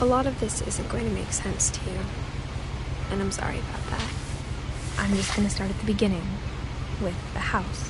A lot of this isn't going to make sense to you, and I'm sorry about that. I'm just going to start at the beginning, with the house.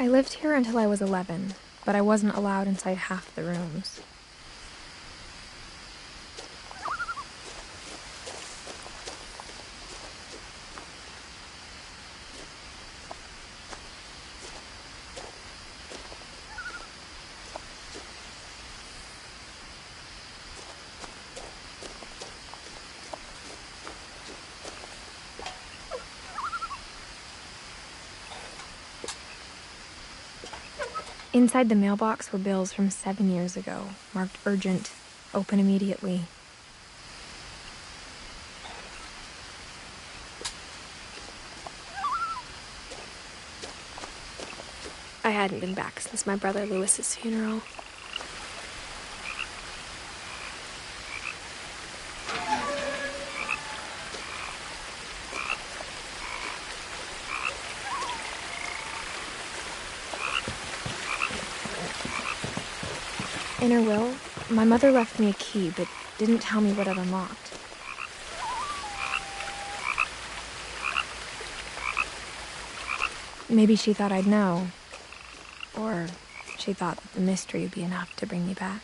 I lived here until I was 11, but I wasn't allowed inside half the rooms. Inside the mailbox were bills from 7 years ago, marked urgent, open immediately. I hadn't been back since my brother Lewis's funeral. In her will, my mother left me a key, but didn't tell me what it unlocked. Maybe she thought I'd know. Or she thought that the mystery would be enough to bring me back.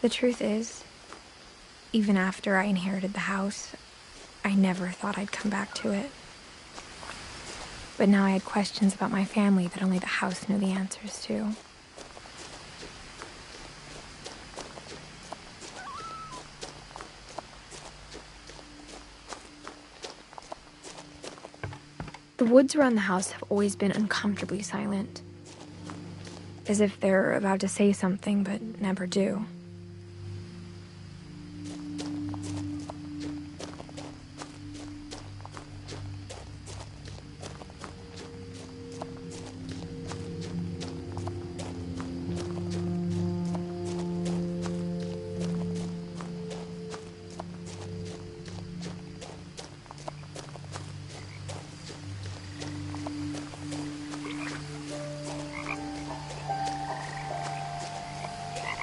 The truth is, even after I inherited the house, I never thought I'd come back to it. But now I had questions about my family that only the house knew the answers to. The woods around the house have always been uncomfortably silent, as if they're about to say something but never do.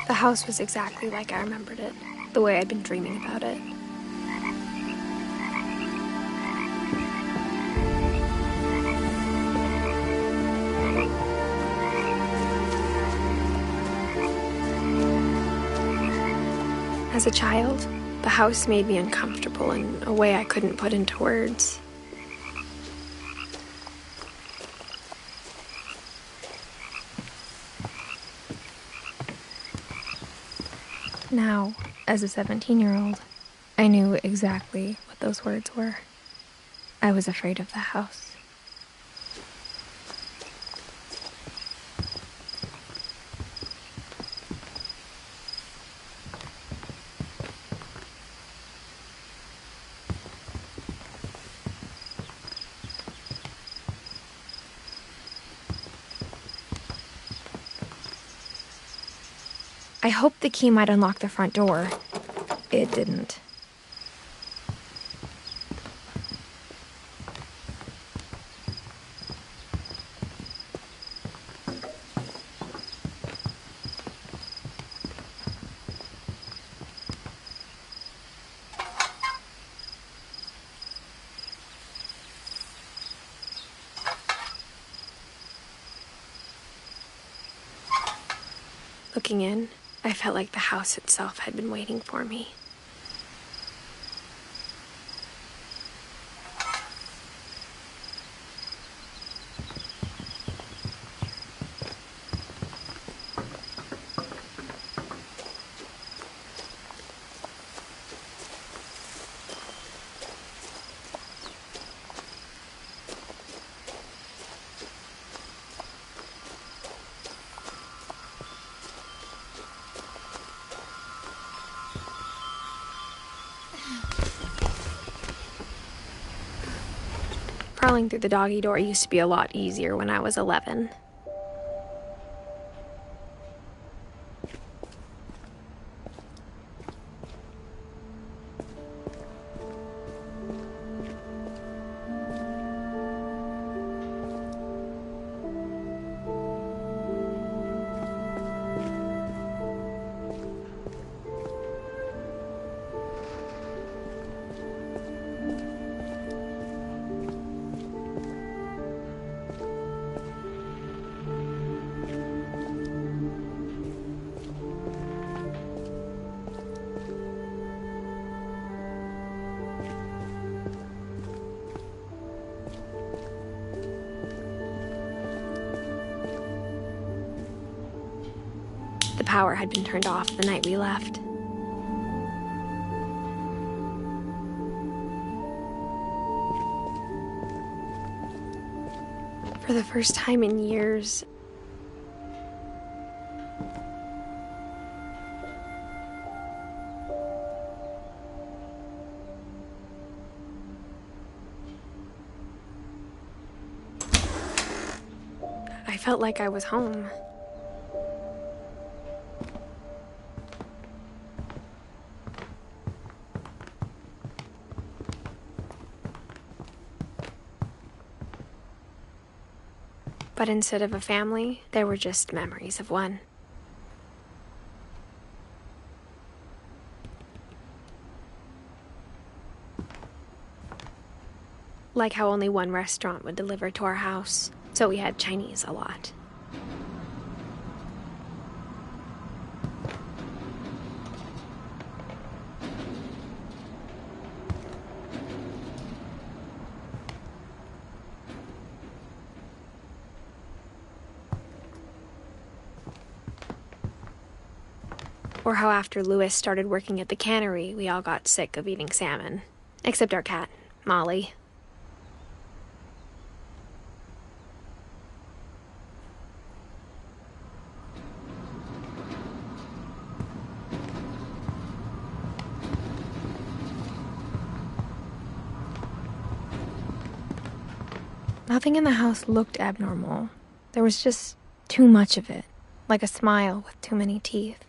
The house was exactly like I remembered it, the way I'd been dreaming about it. As a child, the house made me uncomfortable in a way I couldn't put into words. Now, as a 17-year-old, I knew exactly what those words were. I was afraid of the house. I hoped the key might unlock the front door. It didn't. Looking in, I felt like the house itself had been waiting for me. Crawling through the doggy door used to be a lot easier when I was 11. The power had been turned off the night we left. For the first time in years, I felt like I was home. But instead of a family, there were just memories of one. Like how only one restaurant would deliver to our house, so we had Chinese a lot. Or how after Louis started working at the cannery, we all got sick of eating salmon. Except our cat, Molly. Nothing in the house looked abnormal. There was just too much of it, like a smile with too many teeth.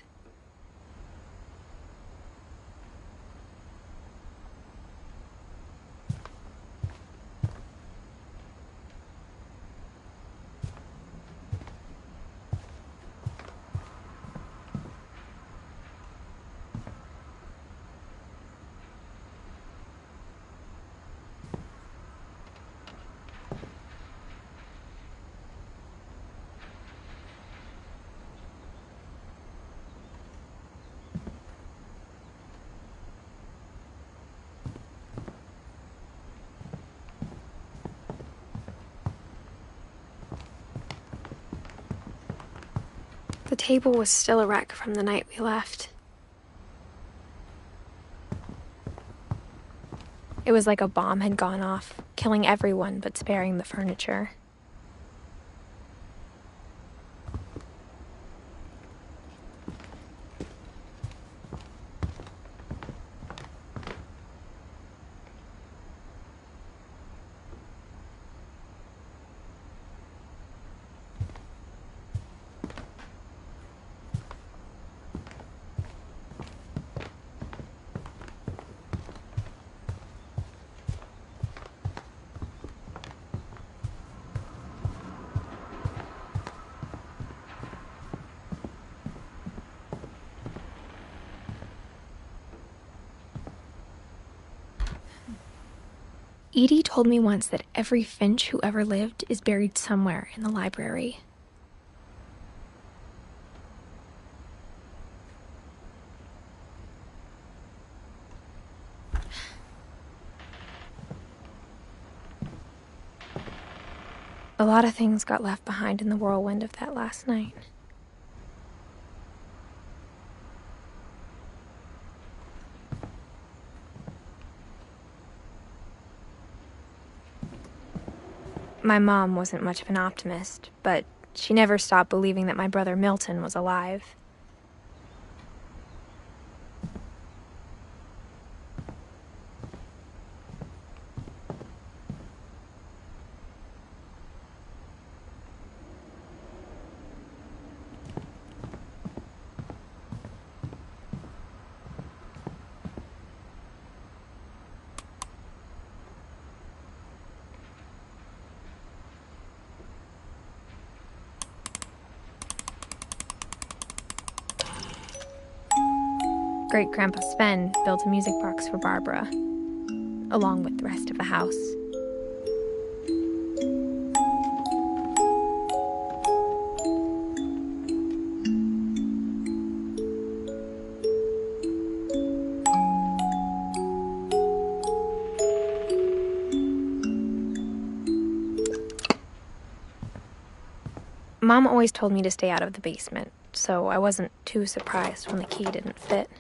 The table was still a wreck from the night we left. It was like a bomb had gone off, killing everyone but sparing the furniture. Edie told me once that every Finch who ever lived is buried somewhere in the library. A lot of things got left behind in the whirlwind of that last night. My mom wasn't much of an optimist, but she never stopped believing that my brother Milton was alive. Great-Grandpa Sven built a music box for Barbara, along with the rest of the house. Mom always told me to stay out of the basement, so I wasn't too surprised when the key didn't fit.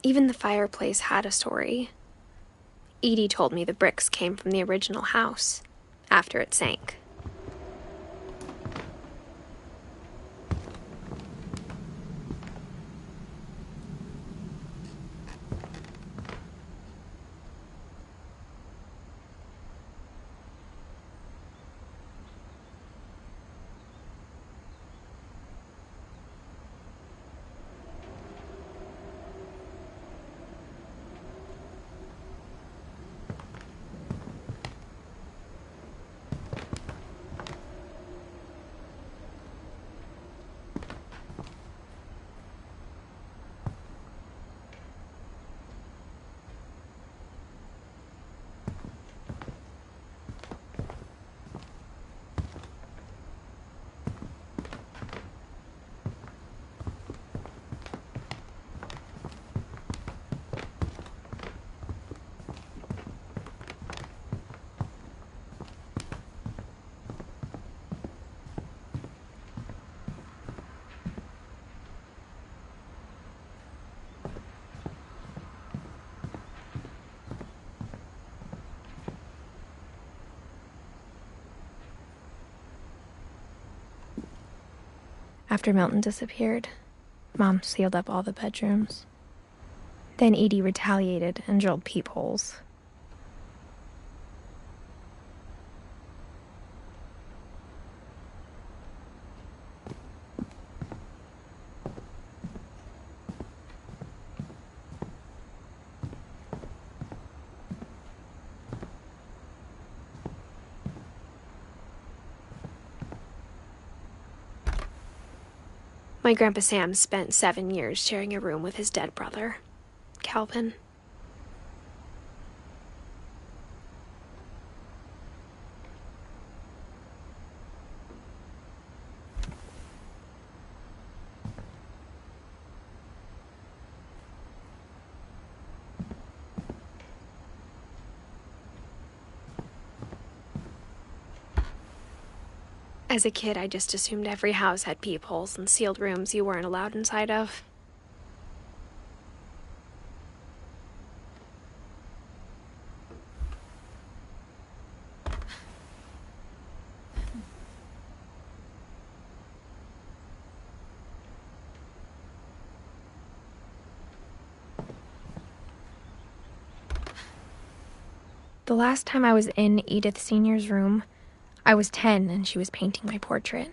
Even the fireplace had a story. Edie told me the bricks came from the original house, after it sank. After Milton disappeared, Mom sealed up all the bedrooms. Then Edie retaliated and drilled peepholes. My Grandpa Sam spent 7 years sharing a room with his dead brother, Calvin. As a kid, I just assumed every house had peepholes and sealed rooms you weren't allowed inside of. The last time I was in Edith Sr.'s room, I was 10 and she was painting my portrait.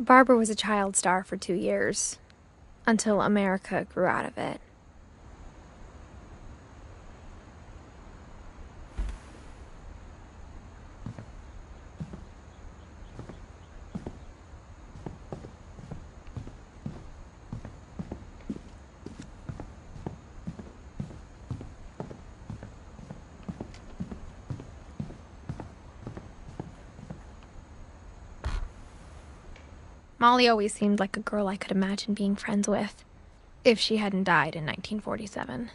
Barbara was a child star for 2 years, until America grew out of it. Molly always seemed like a girl I could imagine being friends with, if she hadn't died in 1947.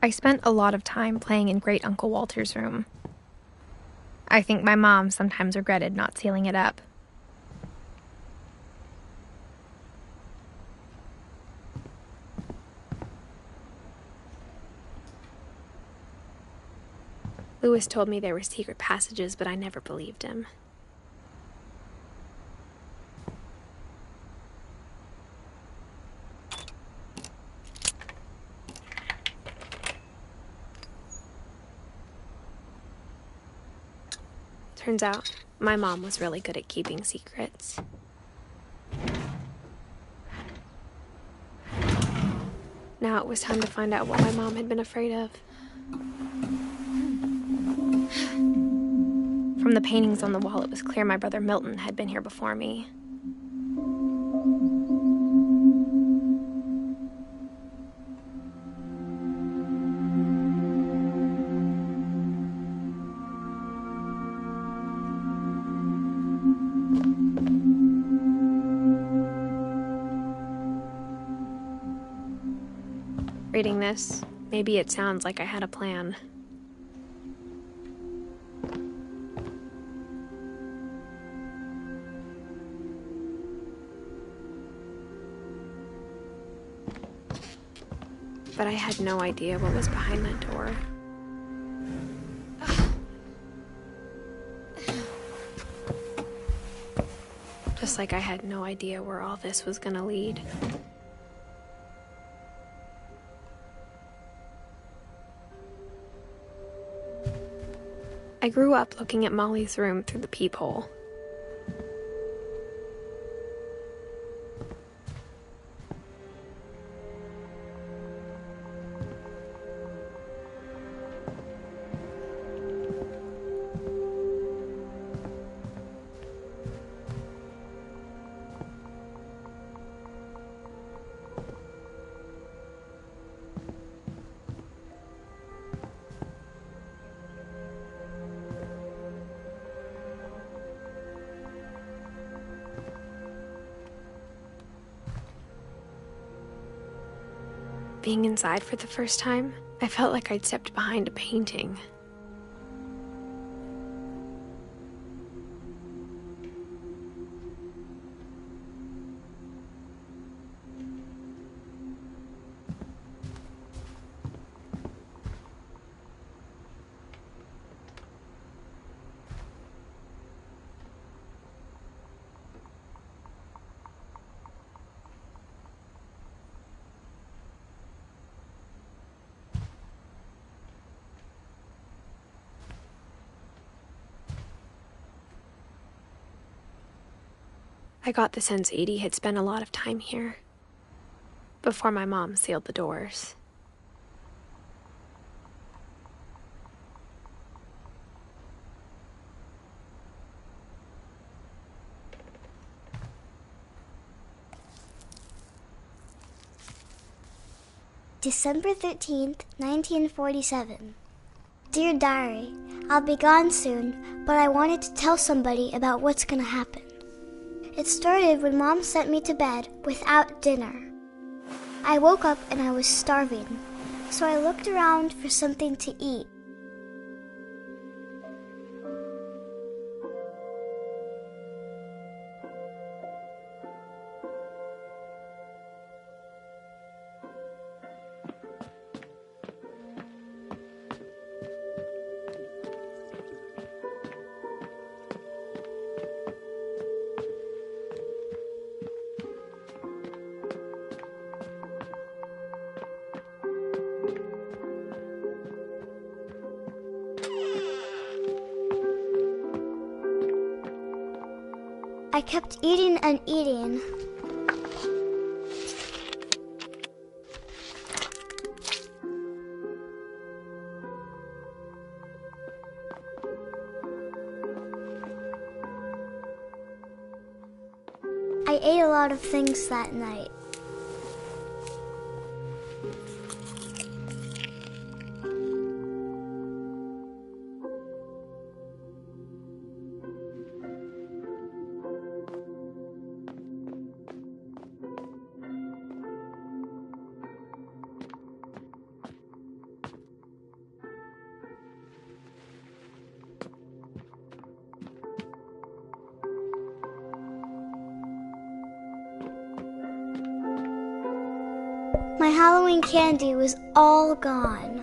I spent a lot of time playing in Great Uncle Walter's room. I think my mom sometimes regretted not sealing it up. Lewis told me there were secret passages, but I never believed him. Turns out, my mom was really good at keeping secrets. Now it was time to find out what my mom had been afraid of. From the paintings on the wall, it was clear my brother Milton had been here before me. Reading this, maybe it sounds like I had a plan. But I had no idea what was behind that door. Just like I had no idea where all this was gonna lead. I grew up looking at Molly's room through the peephole. Being inside for the first time, I felt like I'd stepped behind a painting. I got the sense Edie had spent a lot of time here, before my mom sealed the doors. December 13th, 1947. Dear Diary, I'll be gone soon, but I wanted to tell somebody about what's gonna happen. It started when Mom sent me to bed without dinner. I woke up and I was starving, so I looked around for something to eat. I kept eating and eating. I ate a lot of things that night. My Halloween candy was all gone.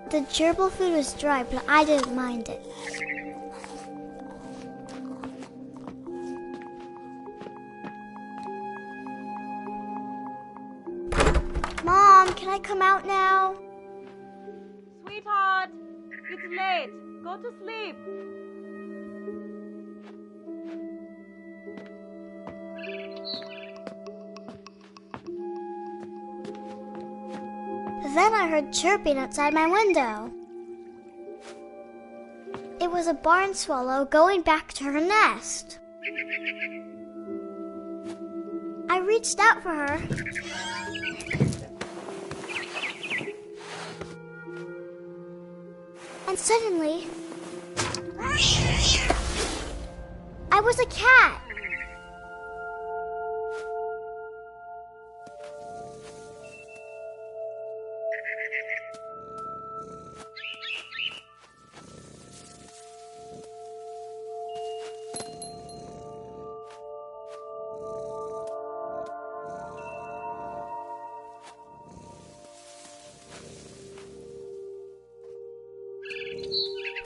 The gerbil food was dry, but I didn't mind it. Mom, can I come out now? Sweetheart, it's late. Go to sleep. Then I heard chirping outside my window. It was a barn swallow going back to her nest. I reached out for her. And suddenly, I was a cat.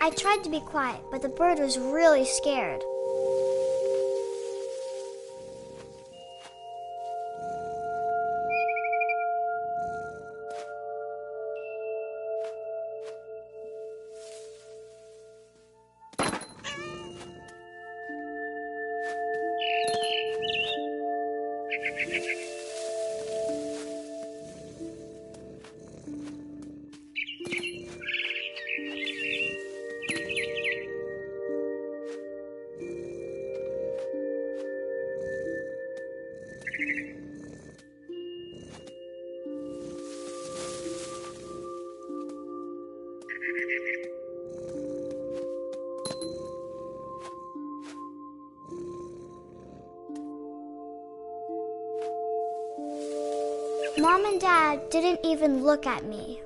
I tried to be quiet, but the bird was really scared. Mom and Dad didn't even look at me.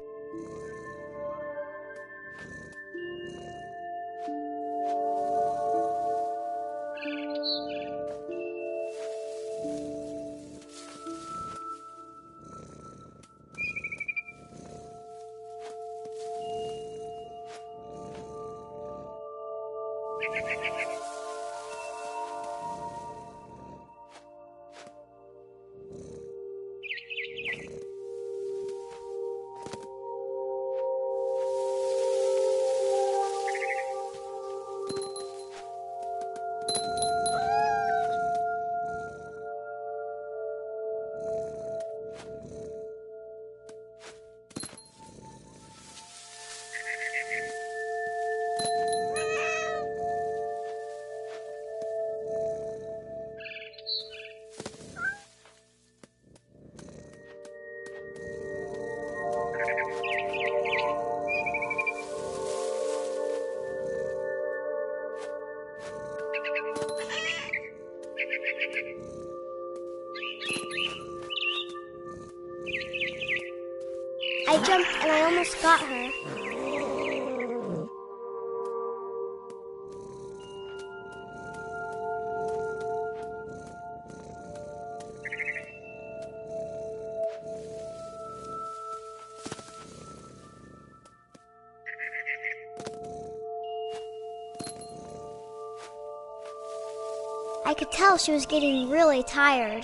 I jumped and I almost got her. I could tell she was getting really tired.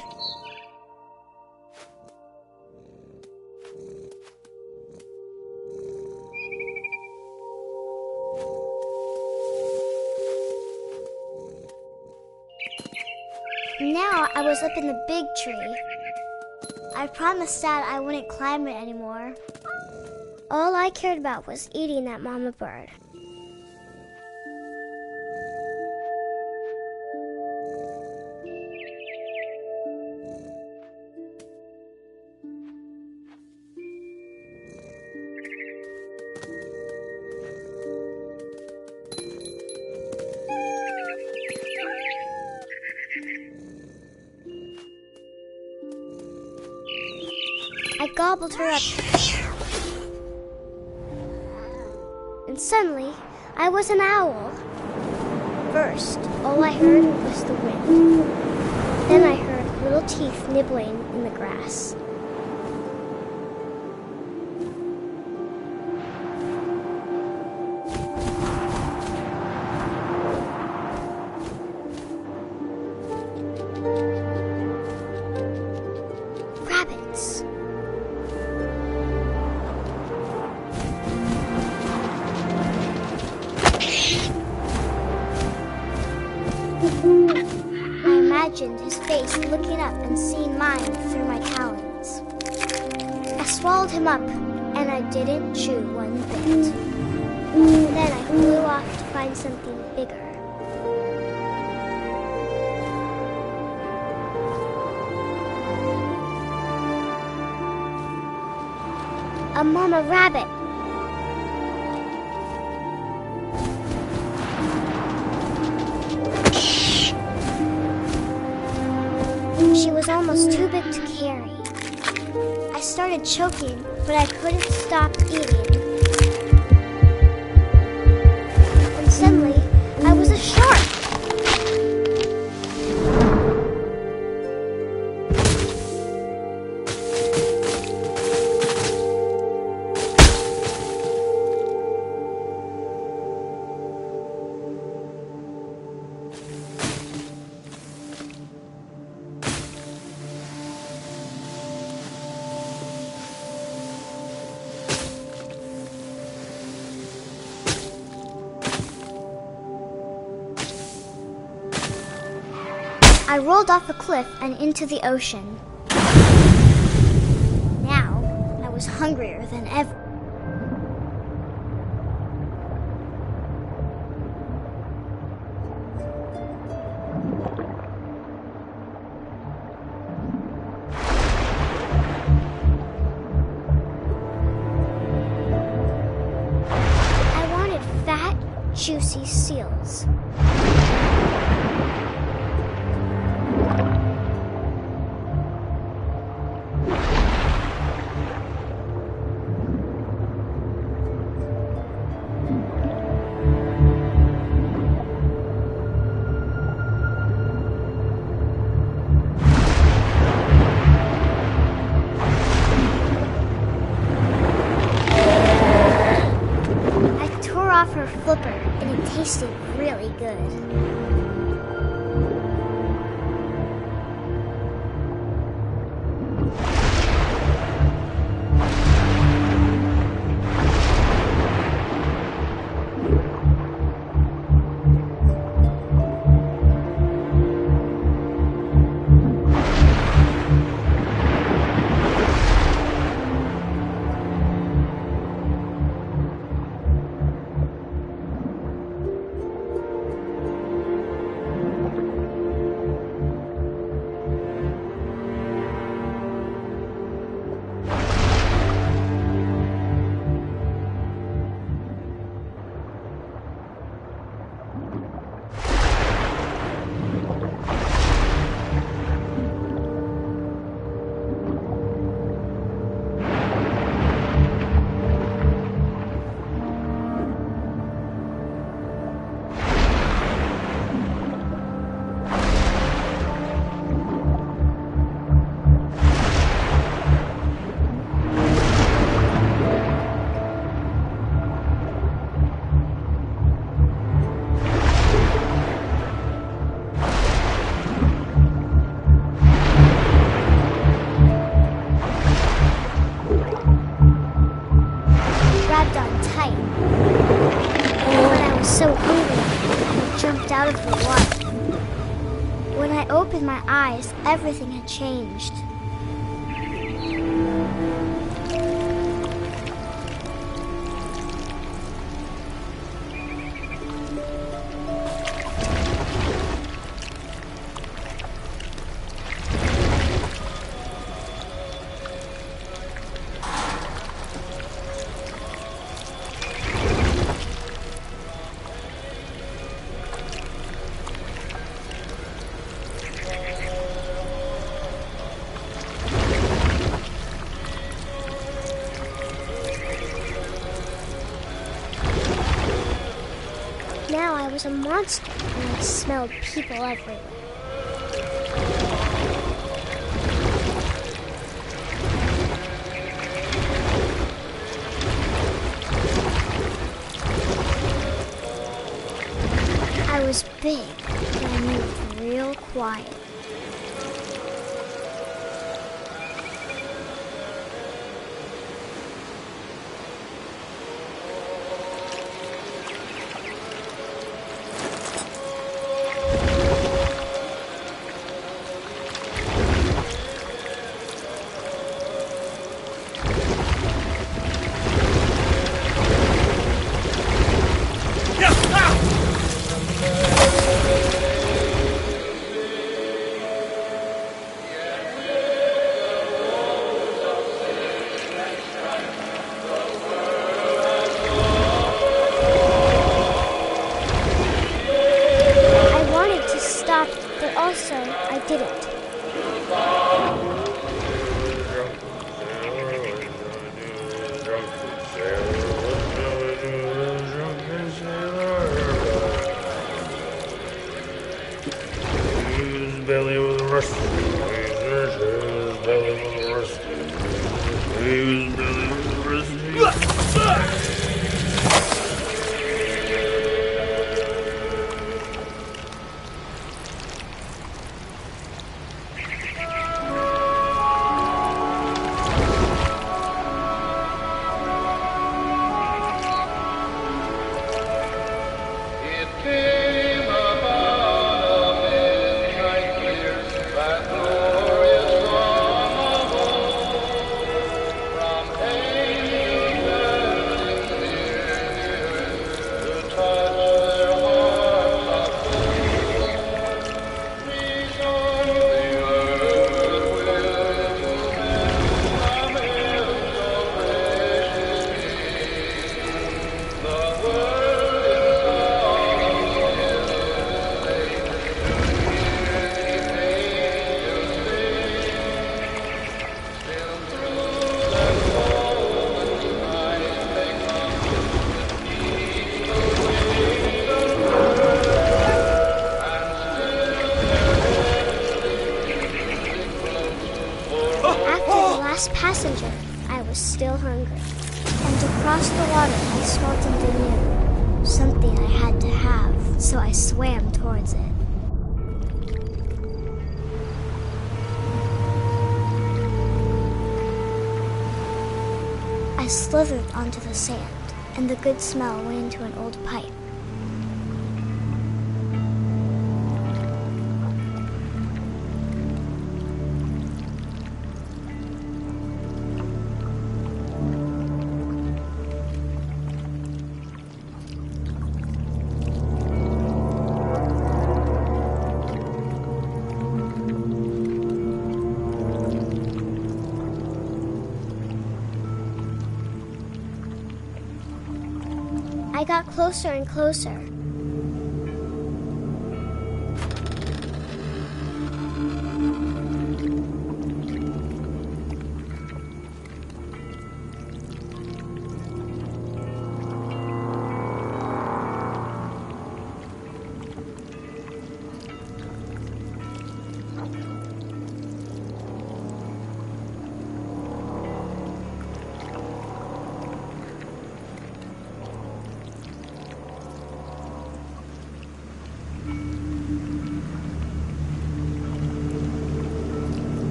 Now I was up in the big tree. I promised Dad I wouldn't climb it anymore. All I cared about was eating that mama bird. I gobbled her up. And suddenly, I was an owl. First, all I heard was the wind. Then I heard little teeth nibbling in the grass. Rabbits. I imagined his face looking up and seeing mine through my talons. I swallowed him up, and I didn't chew one bit. Then I flew off to find something bigger. A mama rabbit. She was almost too big to carry. I started choking, but I couldn't stop eating. And suddenly, I was a shark. I rolled off a cliff and into the ocean. Now, I was hungrier than ever. I wanted fat, juicy seals. Off her flipper, and it tasted really good. So hungry, I jumped out of the water. When I opened my eyes, everything had changed. Now I was a monster, and I smelled people everywhere. I was big, and I moved real quiet. But also, I didn't. His belly was rusty. His belly was rusty. His belly was rusty. Passenger, I was still hungry. And across the water, I smelled something new. Something I had to have, so I swam towards it. I slithered onto the sand, and the good smell went into an old pipe. I got closer and closer.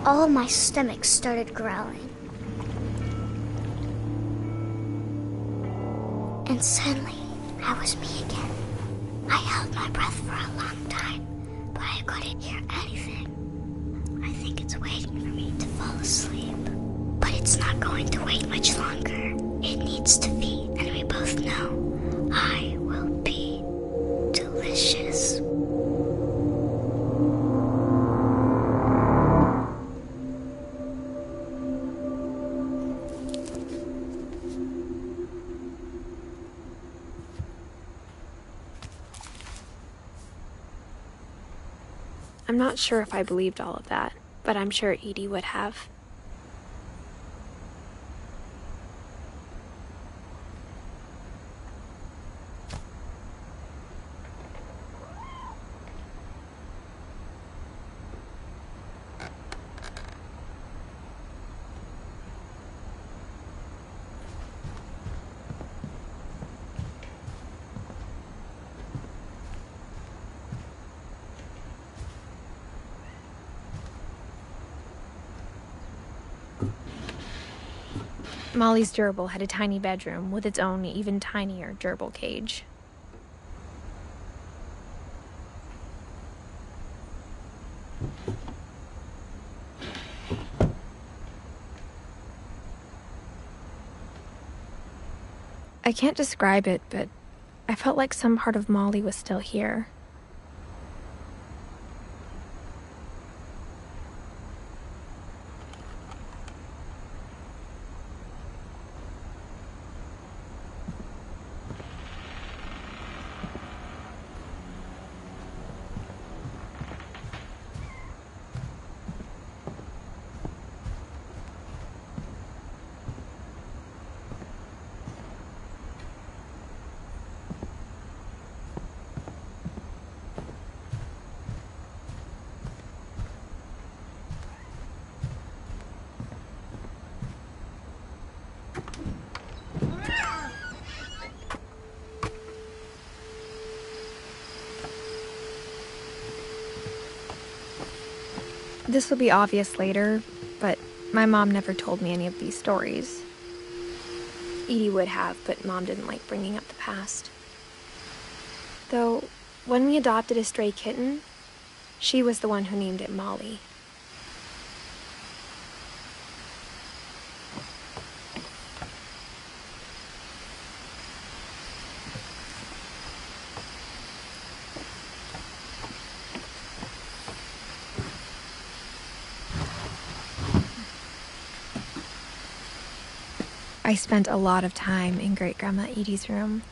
all my stomach started growling. And suddenly, I was me again. I held my breath for a long time, but I couldn't hear anything. I think it's waiting for me to fall asleep. But it's not going to wait much longer. It needs to be, and we both know I will be delicious. I'm not sure if I believed all of that, but I'm sure Edie would have. Molly's gerbil had a tiny bedroom with its own even tinier gerbil cage. I can't describe it, but I felt like some part of Molly was still here. This will be obvious later, but my mom never told me any of these stories. Edie would have, but Mom didn't like bringing up the past. Though, when we adopted a stray kitten, she was the one who named it Molly. I spent a lot of time in Great-Grandma Edie's room.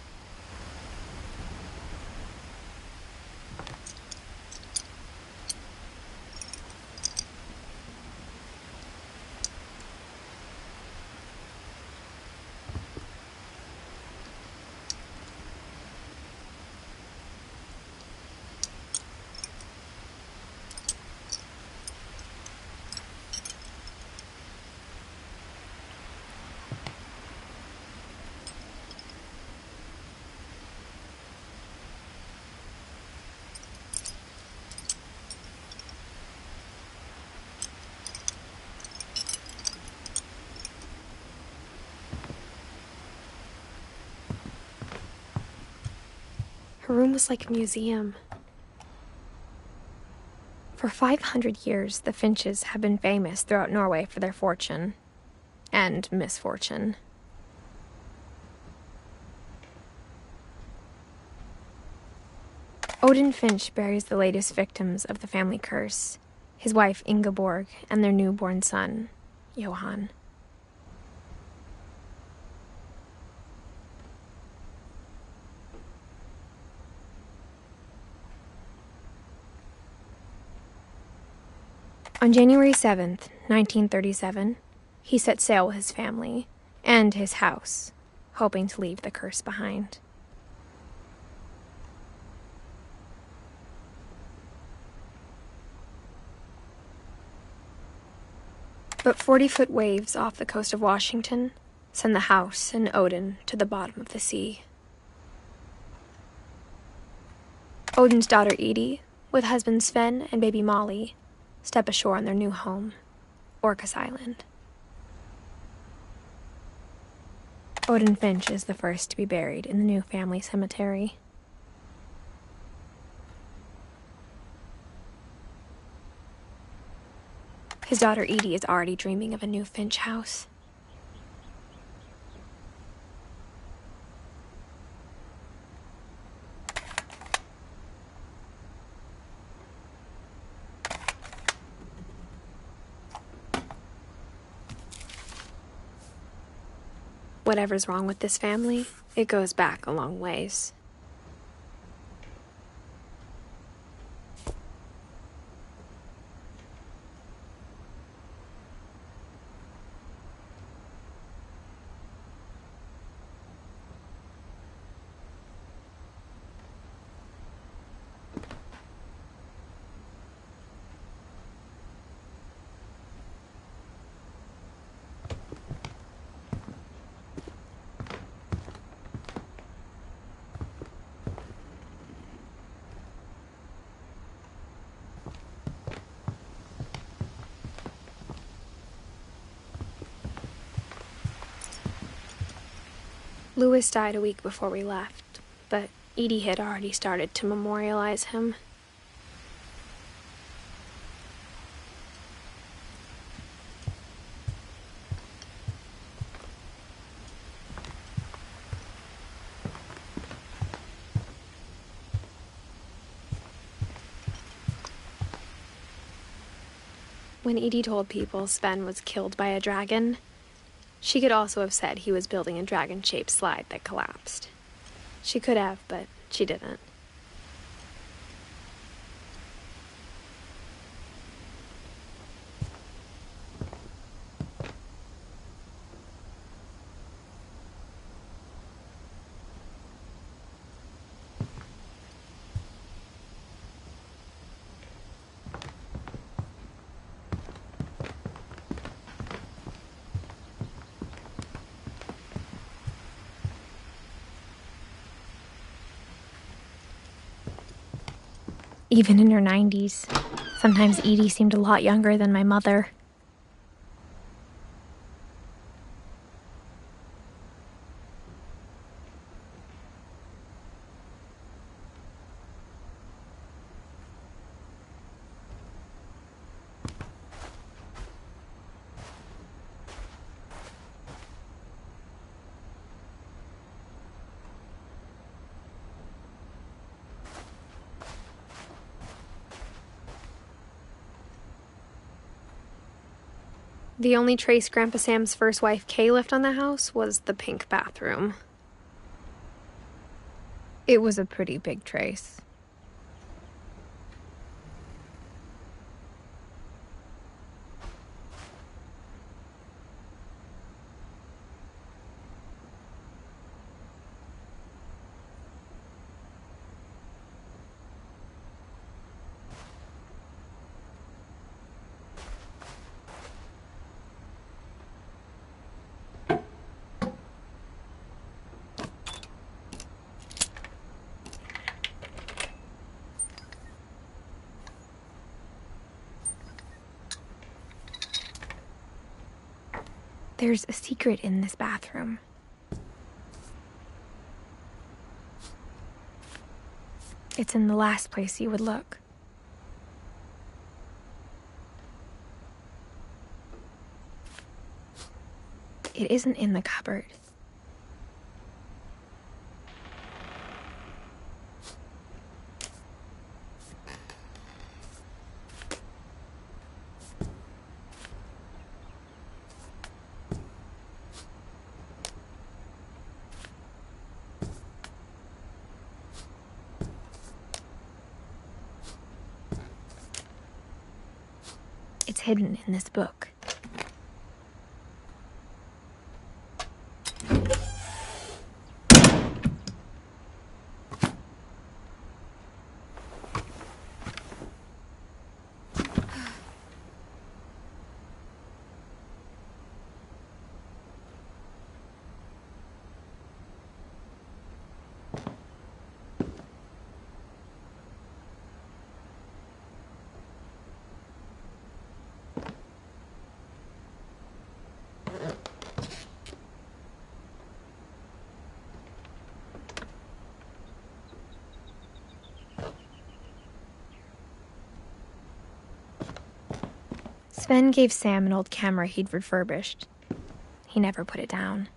Her room was like a museum. For 500 years, the Finches have been famous throughout Norway for their fortune and misfortune. Odin Finch buries the latest victims of the family curse, his wife Ingeborg and their newborn son, Johan. On January 7th, 1937, he set sail with his family and his house, hoping to leave the curse behind. But 40-foot waves off the coast of Washington send the house and Odin to the bottom of the sea. Odin's daughter Edie, with husband Sven and baby Molly, step ashore on their new home, Orcas Island. Odin Finch is the first to be buried in the new family cemetery. His daughter Edie is already dreaming of a new Finch house. Whatever's wrong with this family, it goes back a long ways. Louis died a week before we left, but Edie had already started to memorialize him. When Edie told people Sven was killed by a dragon, she could also have said he was building a dragon-shaped slide that collapsed. She could have, but she didn't. Even in her 90s, sometimes Edie seemed a lot younger than my mother. The only trace Grandpa Sam's first wife, Kay, left on the house was the pink bathroom. It was a pretty big trace. There's a secret in this bathroom. It's in the last place you would look. It isn't in the cupboard. It's hidden in this book. Ben gave Sam an old camera he'd refurbished. He never put it down.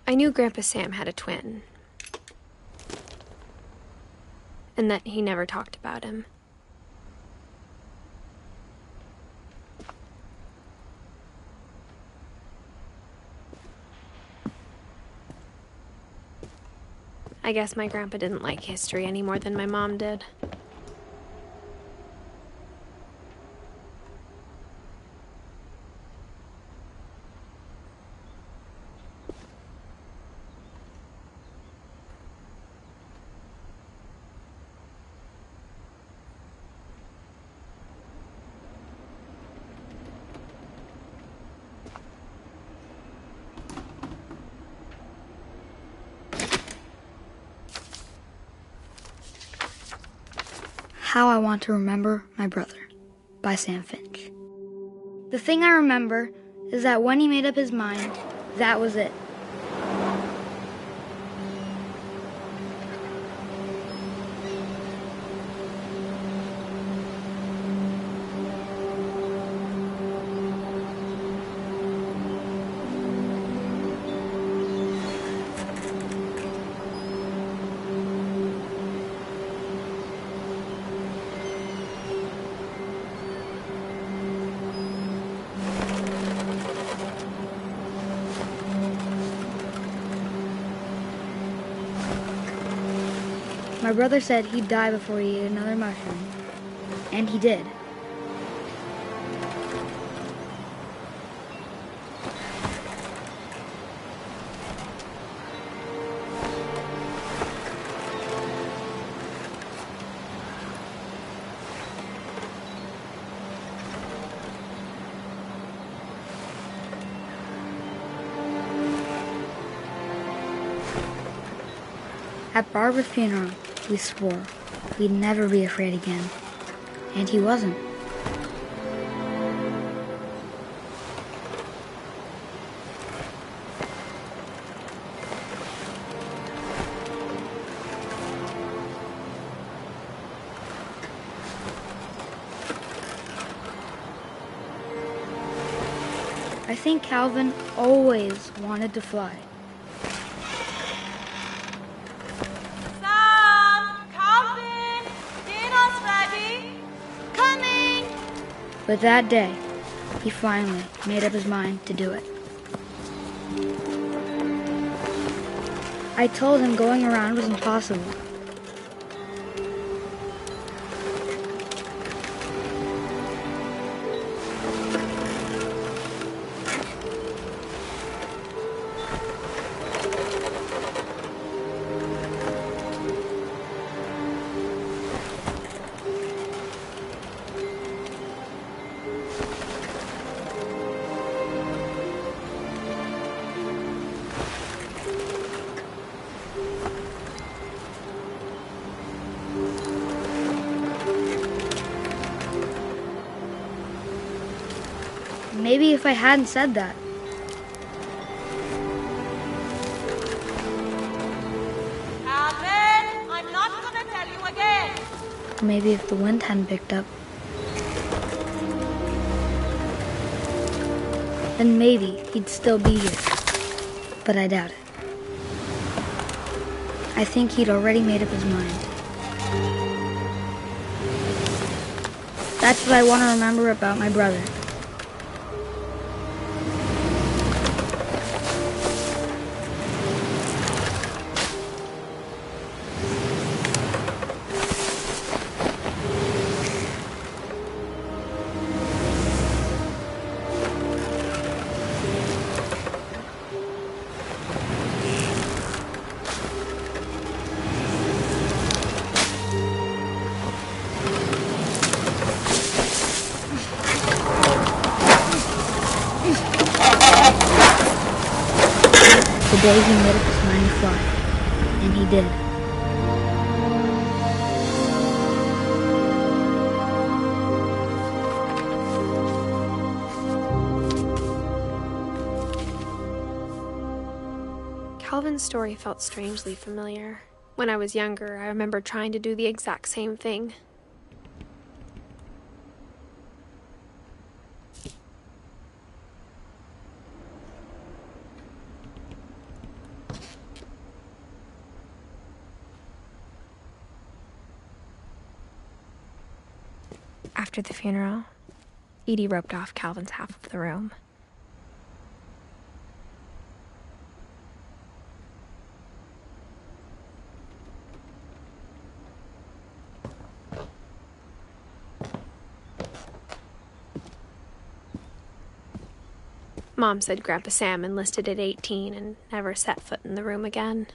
I knew Grandpa Sam had a twin, and that he never talked about him. I guess my grandpa didn't like history any more than my mom did. How I Want to Remember My Brother by Sam Finch. The thing I remember is that when he made up his mind, that was it. My brother said he'd die before he ate another mushroom. And he did. At Barbara's funeral, we swore we'd never be afraid again. And he wasn't. I think Calvin always wanted to fly. Sam! Calvin! Dinner's ready! Coming! But that day, he finally made up his mind to do it. I told him going around was impossible. Maybe if I hadn't said that. Calvin, I'm not gonna tell you again. Maybe if the wind hadn't picked up. Then maybe he'd still be here. But I doubt it. I think he'd already made up his mind. That's what I want to remember about my brother. The day he made up his mind to fly. And he did. Calvin's story felt strangely familiar. When I was younger, I remember trying to do the exact same thing. After the funeral, Edie roped off Calvin's half of the room. Mom said Grandpa Sam enlisted at 18 and never set foot in the room again.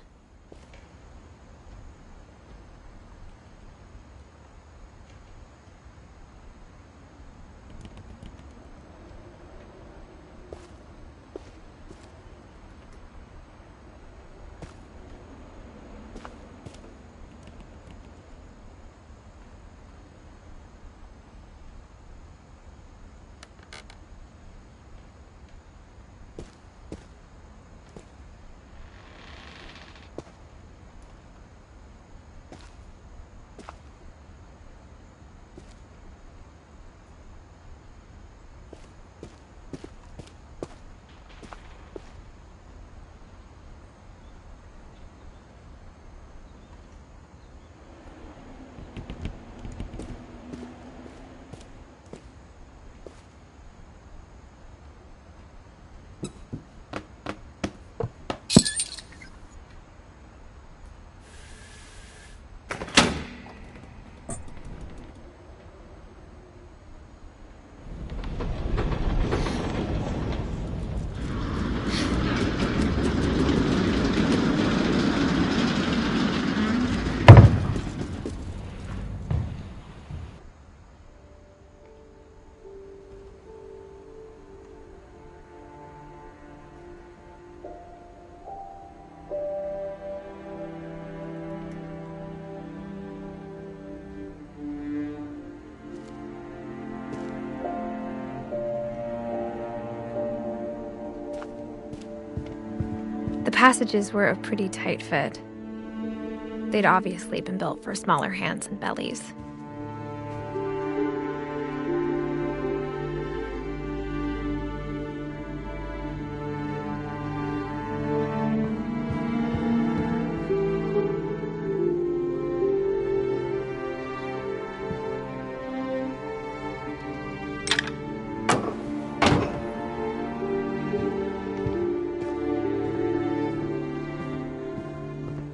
The passages were a pretty tight fit. They'd obviously been built for smaller hands and bellies.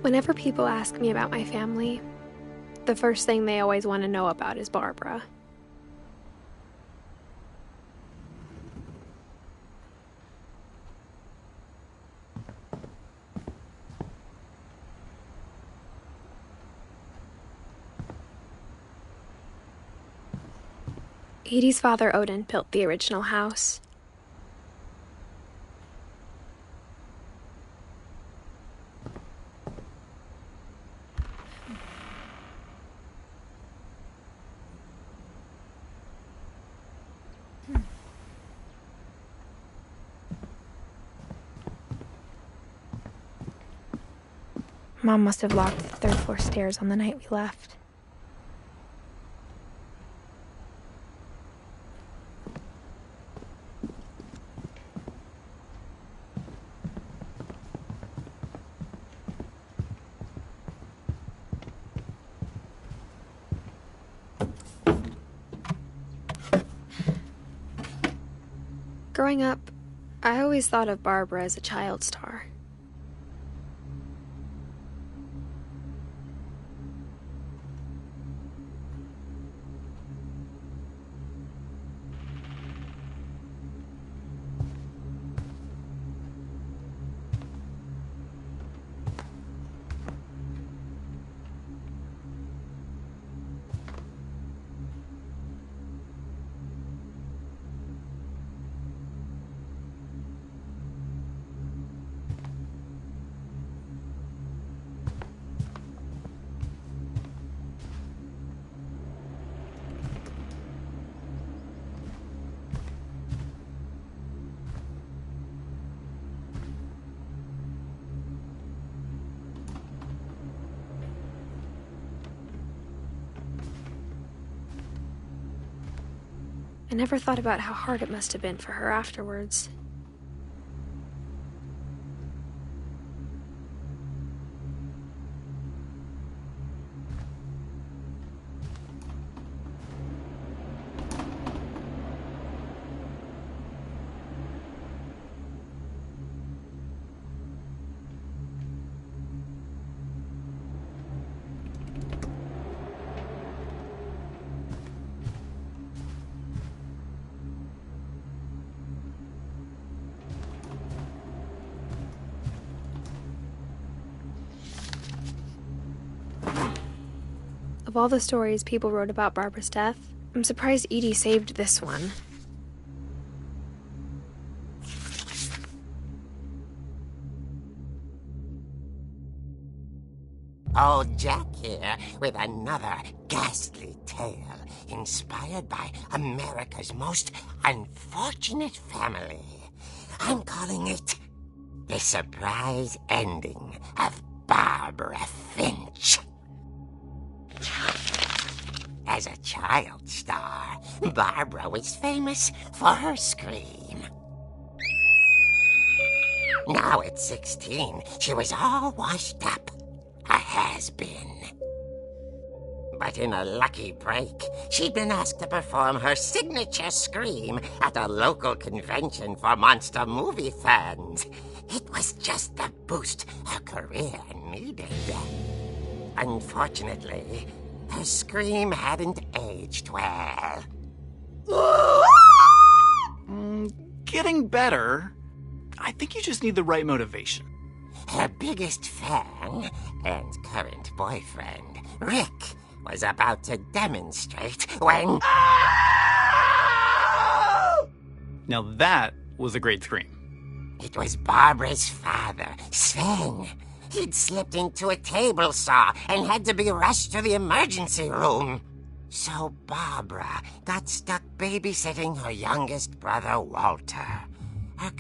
Whenever people ask me about my family, the first thing they always want to know about is Barbara. Edie's father, Odin, built the original house. Mom must have locked the third-floor stairs on the night we left. Growing up, I always thought of Barbara as a child star. I never thought about how hard it must have been for her afterwards. Of all the stories people wrote about Barbara's death, I'm surprised Edie saved this one. Old Jack here with another ghastly tale inspired by America's most unfortunate family. I'm calling it The Surprise Ending of Barbara Finch. As a child star, Barbara was famous for her scream. Now at 16, she was all washed up. A has-been. But in a lucky break, she'd been asked to perform her signature scream at a local convention for monster movie fans. It was just the boost her career needed. Unfortunately, her scream hadn't aged well. Getting better. I think you just need the right motivation. Her biggest fan and current boyfriend, Rick, was about to demonstrate when... Now that was a great scream. It was Barbara's father, Sven. He'd slipped into a table saw and had to be rushed to the emergency room. So Barbara got stuck babysitting her youngest brother, Walter. Her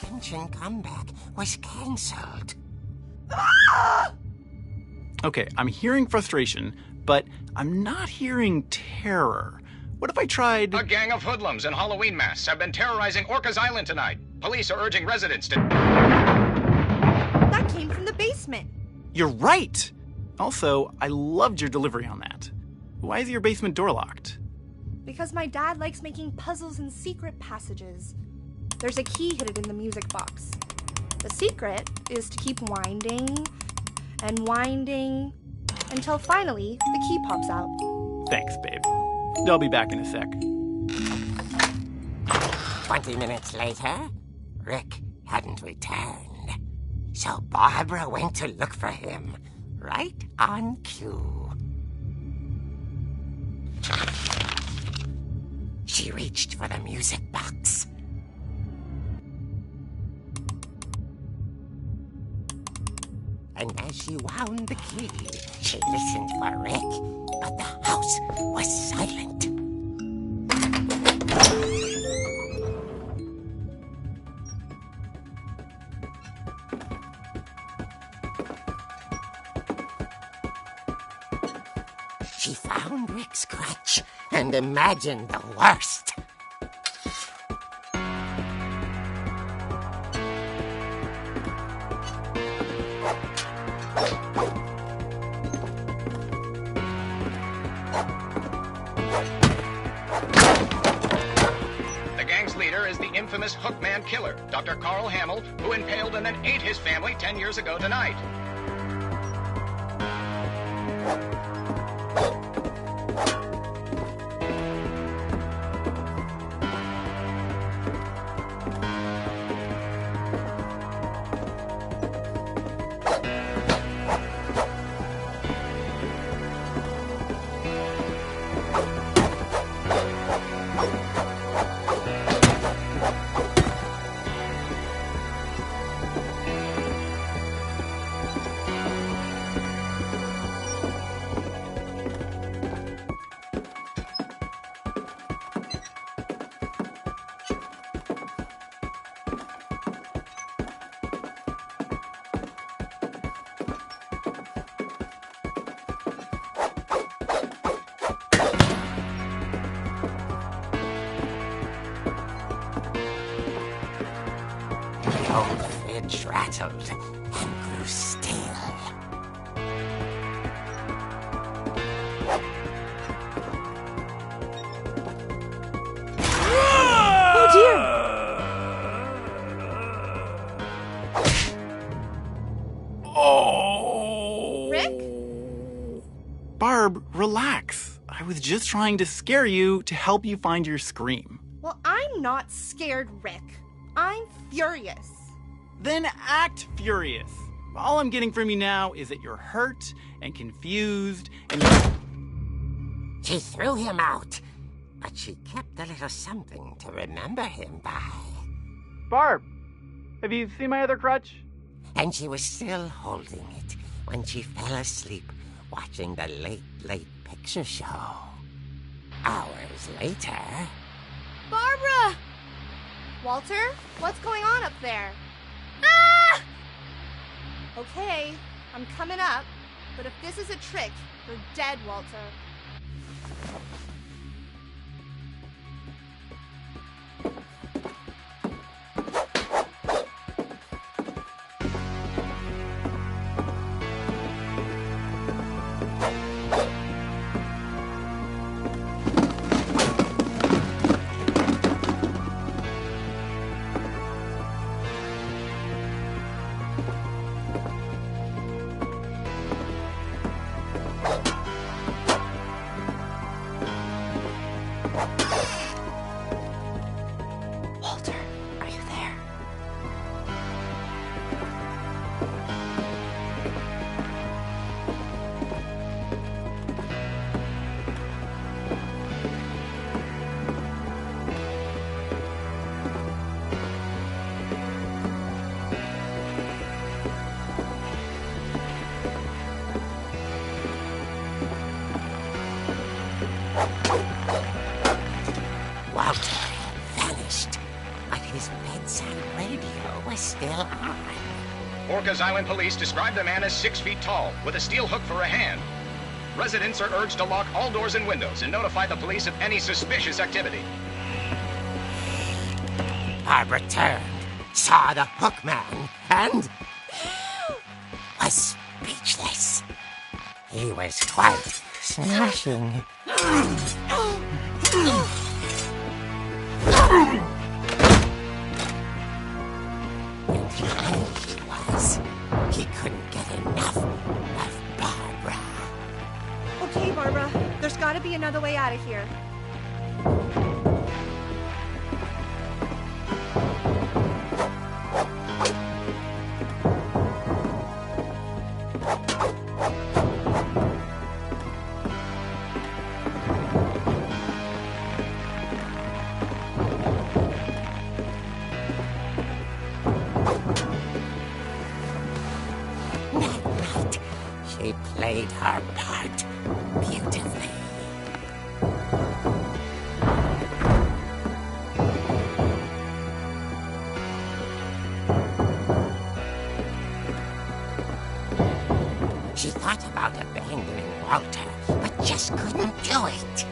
pension comeback was cancelled. Okay, I'm hearing frustration, but I'm not hearing terror. What if I tried... A gang of hoodlums in Halloween masks have been terrorizing Orcas Island tonight. Police are urging residents to... That came from the basement. You're right! Also, I loved your delivery on that. Why is your basement door locked? Because my dad likes making puzzles and secret passages. There's a key hidden in the music box. The secret is to keep winding and winding until finally the key pops out. Thanks, babe. I'll be back in a sec. 20 minutes later, Rick hadn't returned. So Barbara went to look for him, right on cue. She reached for the music box. And as she wound the key, she listened for Rick, but the house was silent. She found Rick's crutch and imagined the worst. The gang's leader is the infamous Hookman Killer, Dr. Carl Hamill, who impaled and then ate his family 10 years ago tonight. The old fridge rattled and grew still. Oh dear! Oh! Rick? Barb, relax. I was just trying to scare you to help you find your scream. Well, I'm not scared, Rick. I'm furious. Then act furious. All I'm getting from you now is that you're hurt and confused and She threw him out, but she kept a little something to remember him by. Barb, have you seen my other crutch? And she was still holding it when she fell asleep watching the late picture show. Hours later... Barbara! Walter, what's going on up there? Ah! Okay, I'm coming up, but if this is a trick, you're dead, Walter. Walter, are you there? Walter vanished, but his bedside radio was still on. Orcas Island police described the man as 6 feet tall, with a steel hook for a hand. Residents are urged to lock all doors and windows and notify the police of any suspicious activity. Barbara turned, saw the hook man, and was speechless. He was quite smashing. He couldn't get enough of Barbara. Okay, Barbara, there's gotta be another way out of here. She played her part beautifully. She thought about abandoning Walter, but just couldn't do it.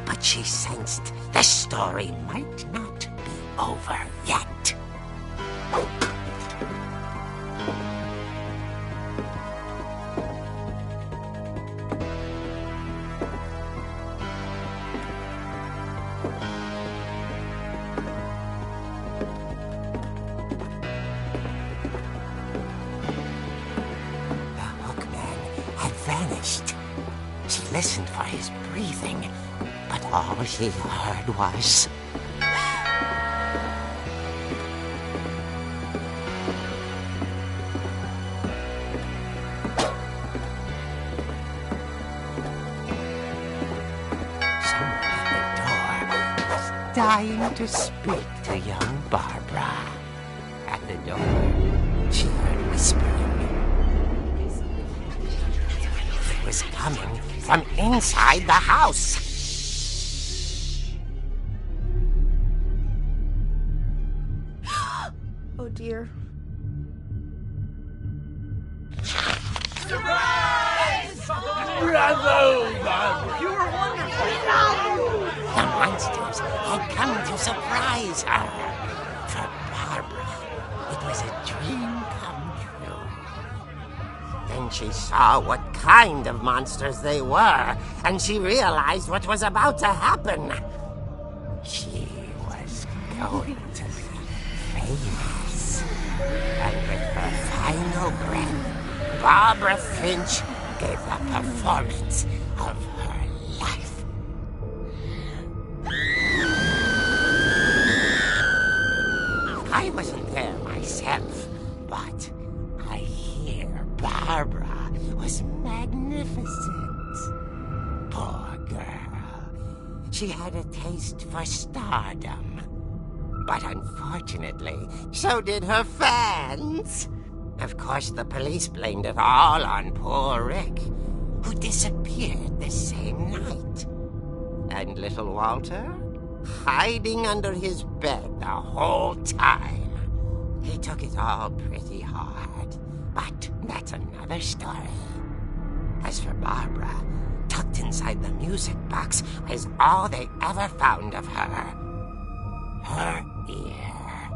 But she sensed the story might not be over yet. The hookman had vanished. She listened for his breathing, but all she heard was... someone at the door was dying to speak to young Barbara. At the door, she heard whispering. It was coming from inside the house. Oh dear. Surprise! Bravo, Barbara! You were wonderful! The monsters had come to surprise her. For Barbara, it was a dream come true. Then she saw what kind of monsters they were, and she realized what was about to happen. She was going to be famous. And with her final breath, Barbara Finch gave the performance of her life. I wasn't there myself, but I hear Barbara was magnificent. Poor girl. She had a taste for stardom. But unfortunately, so did her fans. Of course, the police blamed it all on poor Rick, who disappeared the same night. And little Walter, hiding under his bed the whole time. He took it all pretty hard, but that's another story. As for Barbara, tucked inside the music box was all they ever found of her. Her ear.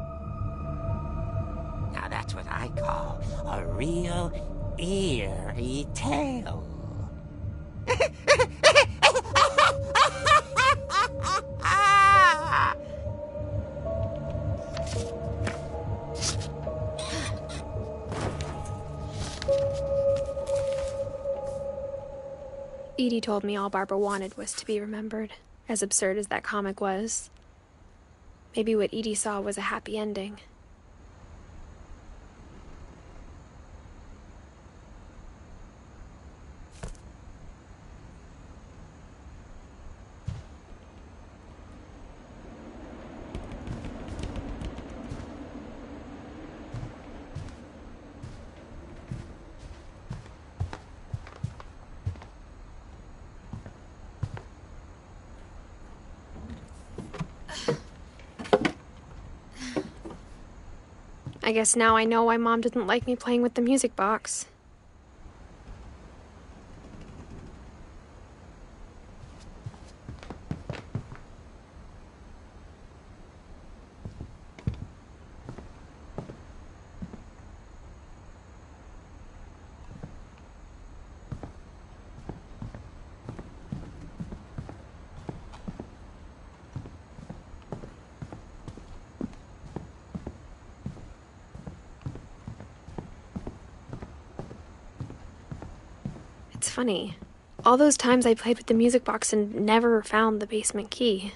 Now that's what I call a real eerie tale. Edie told me all Barbara wanted was to be remembered. as absurd as that comic was. Maybe what Edie saw was a happy ending. I guess now I know why Mom didn't like me playing with the music box. It's funny. All those times I played with the music box and never found the basement key.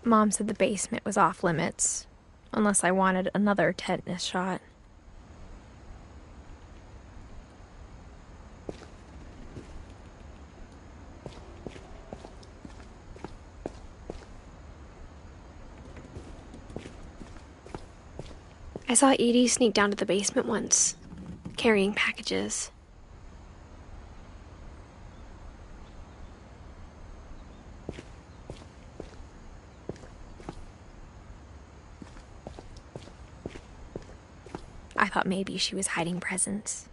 Mom said the basement was off limits, unless I wanted another tetanus shot. I saw Edie sneak down to the basement once, carrying packages. I thought maybe she was hiding presents.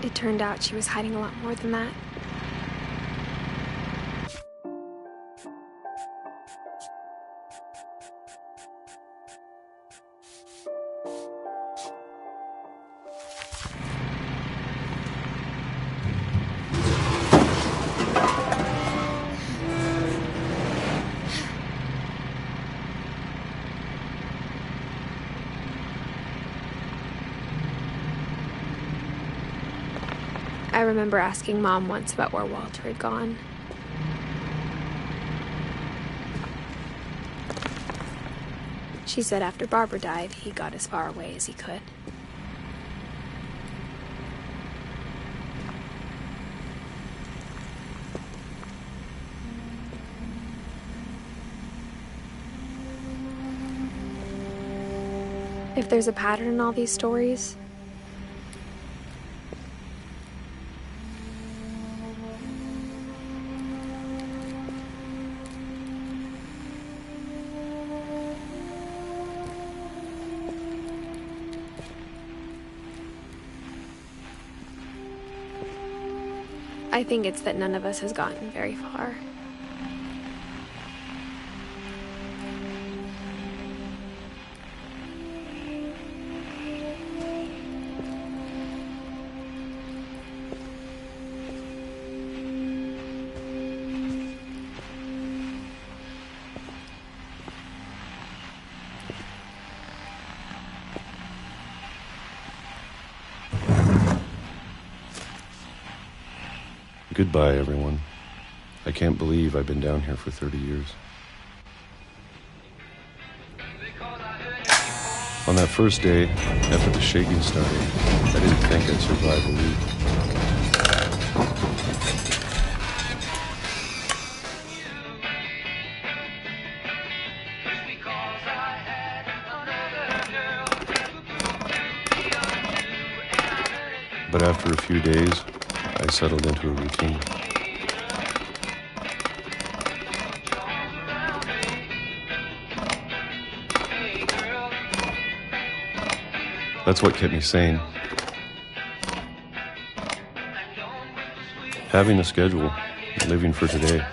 It turned out she was hiding a lot more than that. I remember asking Mom once about where Walter had gone. She said after Barbara died, he got as far away as he could. If there's a pattern in all these stories, I think it's that none of us has gotten very far. Goodbye, everyone. I can't believe I've been down here for 30 years. On that first day, after the shaking started, I didn't think I'd survive a week. But after a few days, I settled into a routine. That's what kept me sane. Having a schedule, living for today.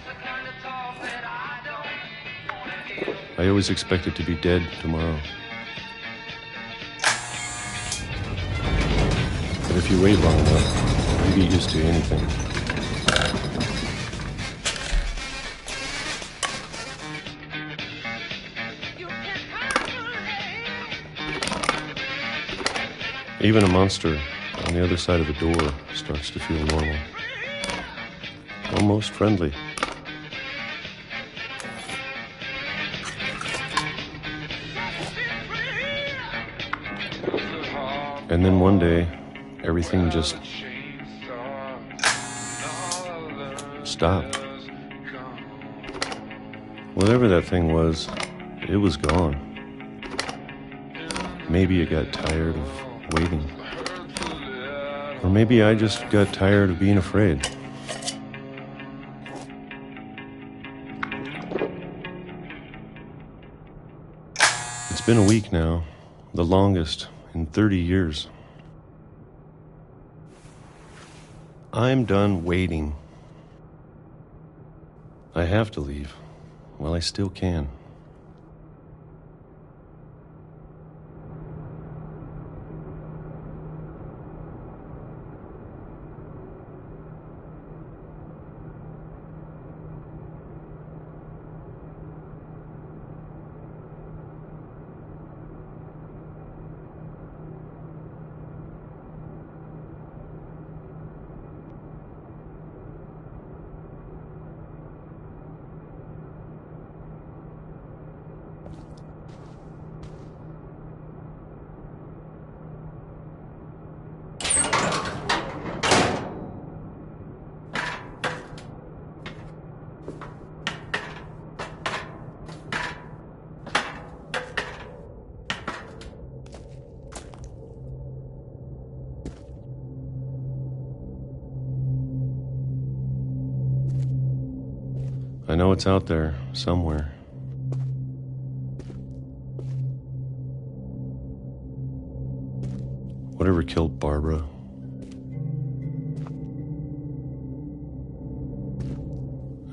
I always expected to be dead tomorrow. But if you wait long enough, you get used to anything. Even a monster on the other side of a door starts to feel normal. Almost friendly. And then one day, everything just stopped. Whatever that thing was, it was gone. Maybe it got tired of waiting. Or maybe I just got tired of being afraid. It's been a week now, the longest in 30 years. I'm done waiting. I have to leave while I still can. I know it's out there, somewhere. Whatever killed Barbara.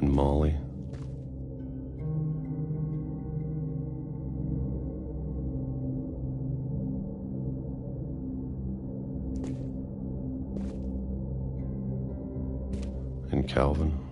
And Molly. And Calvin.